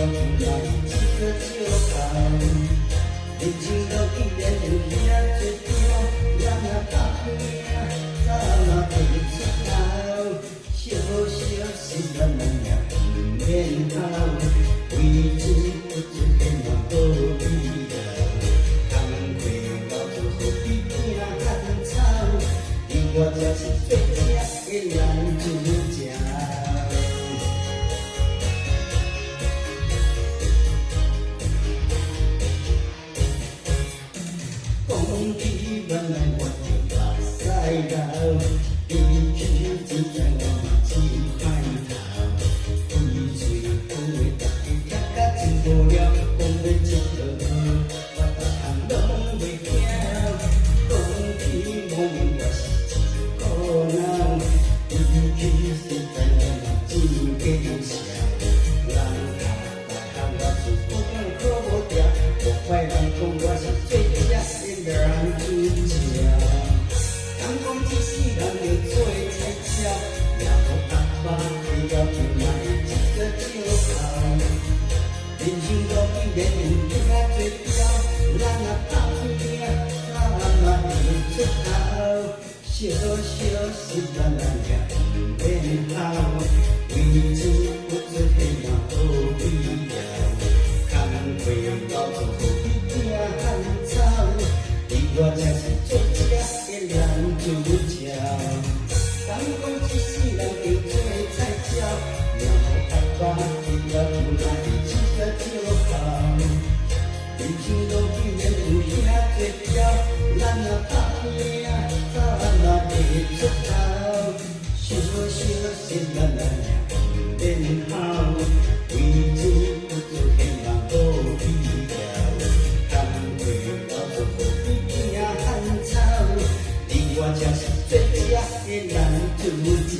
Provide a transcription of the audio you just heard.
来一个笑顔。人生路既然有遐多条，咱若打拼，早晚会出头。小小心咱人也不免好，为钱不做天也无必要。工课到做何必惊汗臭？我才是最正的男主角。讲起原来我就目屎流，比起真正我嘛真歹头。开嘴讲话，大家听甲真无聊，讲要一条我逐项拢袂惊。讲起无明我是一个人，比起世界我嘛真坚强。人读大学我是不敢考无掉，无怪人讲我是最正的男主角。敢讲一世人要做菜鸟，也无阿爸为了就来一个笑顔。人生路既然有遐多条，咱若打拼，早晚会出头。小小心咱人也不免好，为钱不做天也无必要。工课到做何必惊汗臭？我才是最正的男主角。敢讲一世人要做菜鸟，也无阿爸为了就来一个笑顔。人生路既然有遐多条，咱若打拼，早晚会出头。小小心咱人也不免好，为钱不做天也无必要。工课到做何必惊汗臭？我才是最正的男主角。